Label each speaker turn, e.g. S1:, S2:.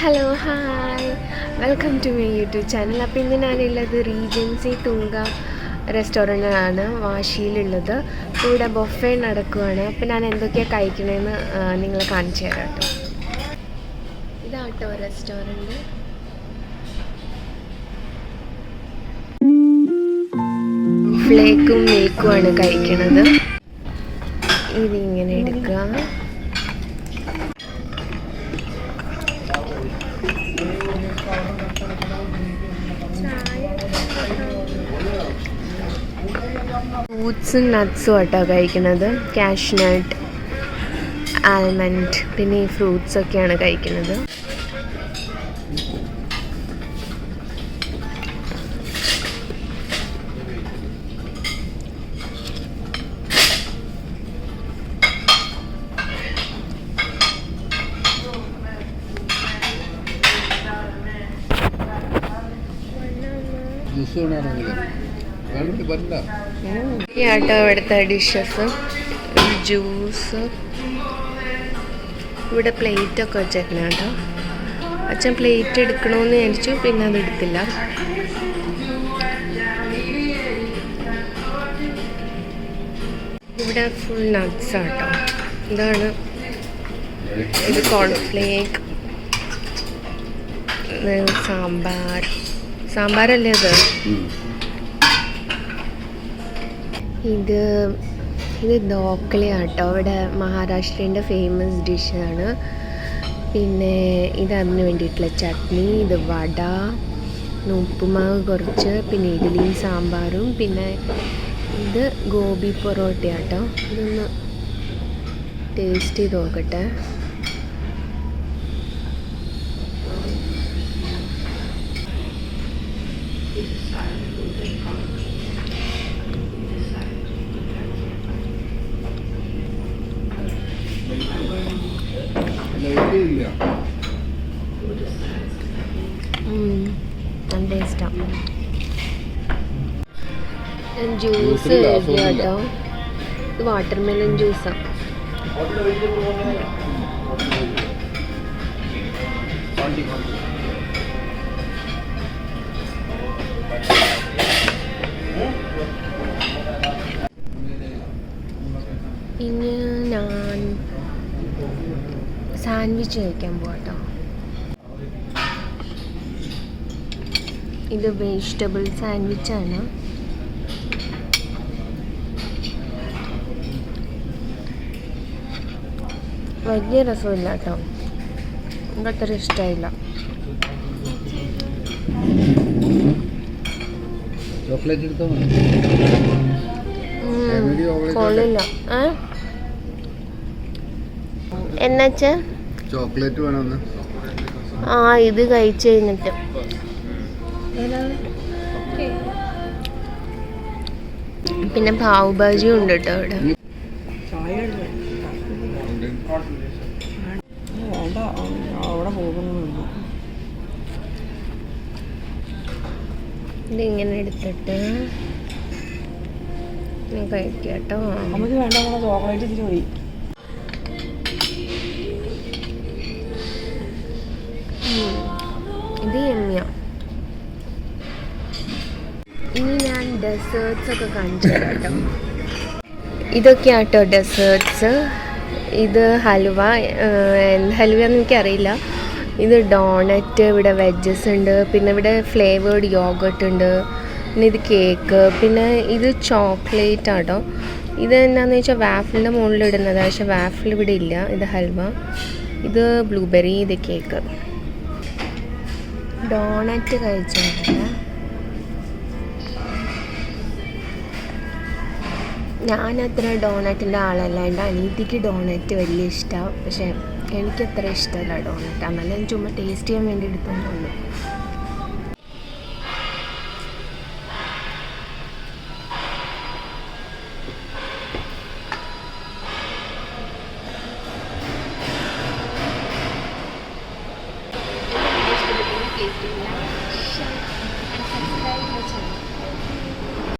S1: Hello hi welcome to my YouTube channel. അപ്പോൾ ഇന്ന് ഞാനുള്ളത് റീജൻസി തുങ്ക റെസ്റ്റോറൻറ്റിലാണ് വാശിയിലുള്ളത്. അപ്പോൾ ഇവിടെ ബൊഫേ നടക്കുവാണ്. അപ്പോൾ ഞാൻ എന്തൊക്കെയാണ് കഴിക്കണമെന്ന് നിങ്ങൾ കാണിച്ചു തരാം കേട്ടോ. ഇതാട്ടോ റെസ്റ്റോറൻറ്റ്. ഫ്ലേക്കും മിൽക്കുമാണ് കഴിക്കണത്. ഇതിങ്ങനെ എടുക്കുക. ഫ്രൂട്ട്സും നട്ട്സും ആട്ടോ കഴിക്കുന്നത്. കാഷ്നട്ട്, ആൽമണ്ട്, പിന്നെ ഈ ഫ്രൂട്ട്സൊക്കെയാണ് കഴിക്കുന്നത്. ഈ ആട്ടോ ഇവിടുത്തെ ഡിഷസ്. ജ്യൂസ്. ഇവിടെ പ്ലേറ്റൊക്കെ വെച്ചേക്കണം കേട്ടോ. അച്ഛൻ പ്ലേറ്റ് എടുക്കണമെന്ന് വിചാരിച്ചു, പിന്നെ അത് എടുത്തില്ല. ഇവിടെ ഫുൾ നട്ട്സ് ആട്ടോ. ഇതാണ് ഇത് കോൺഫ്ലേക്ക്, സാമ്പാറല്ലേ ഇത്. ഇത് ദോക്കളയാട്ടോ. ഇവിടെ മഹാരാഷ്ട്രേൻ്റെ ഫേമസ് ഡിഷാണ്. പിന്നെ ഇത് അതിന് വേണ്ടിയിട്ടുള്ള ചട്നി, ഇത് വട, ഉപ്പുമാവ് കുറച്ച്, പിന്നെ ഇഡ്ഡലിയും സാമ്പാറും, പിന്നെ ഇത് ഗോബി പൊറോട്ടയാട്ടോ. ഇതൊന്ന് ടേസ്റ്റ് ചെയ്ത് നോക്കട്ടെ. നല്ല ടേസ്റ്റാണ്. ജ്യൂസ് കേട്ടോ. ഇത് വാട്ടർമെലൺ ജ്യൂസാണ്. ഇനി ഞാൻ സാൻഡ്വിച്ച് കഴിക്കാൻ പോകട്ടോ. ഇത് വെജിറ്റബിൾ സാൻഡ്വിച്ചാണ്. വലിയ രസമില്ല കേട്ടോ. എനിക്കത്ര ഇഷ്ടമായില്ല. കൊള്ളില്ല. എന്നുവെച്ചാ ചോക്ലേറ്റ് വേണമെന്ന്. ആ, ഇത് കഴിച്ചു കഴിഞ്ഞിട്ട് പിന്നെ പാവ് ഭാജിയും ഉണ്ട് കേട്ടോ ഇവിടെ. ഇതിങ്ങനെ എടുത്തിട്ട് കഴിക്കാം കേട്ടോ. ഇത് എമ്മിയാ. ഇനി ഞാൻ ഡെസേർട്സ് ഒക്കെ കാണിച്ചു തരാം കേട്ടോ. ഇതൊക്കെയാട്ടോ ഡെസേർട്സ്. ഇത് ഹലുവ. എന്ത് ഹലുവയെന്ന് എനിക്കറിയില്ല. ഇത് ഡോണറ്റ്, ഇവിടെ വെജസ് ഉണ്ട്, പിന്നെ ഇവിടെ ഫ്ലേവേർഡ് യോഗട്ട് ഉണ്ട്, പിന്നെ ഇത് കേക്ക്, പിന്നെ ഇത് ചോക്ലേറ്റ് ആട്ടോ. ഇത് എന്താണെന്ന് വെച്ചാൽ വാഫിളിൻ്റെ മുകളിൽ ഇടുന്നത്, പക്ഷേ വാഫിൾ ഇവിടെ ഇല്ല. ഇത് ഹൽവ. ഇത് ബ്ലൂബെറി, ഇത് കേക്ക്. ഡോണറ്റ് കഴിച്ചിട്ടുണ്ട്. ഞാനത്ര ഡോണറ്റിൻ്റെ ആളല്ല. എൻ്റെ അനീതിക്ക് ഡോണറ്റ് വലിയ ഇഷ്ടമാണ്, പക്ഷേ എനിക്കത്ര ഇഷ്ടമല്ല ഡോണറ്റ്. എന്നാലും ചുമ്മാ ടേസ്റ്റ് ചെയ്യാൻ വേണ്ടി എടുത്തോന്നുള്ളൂ.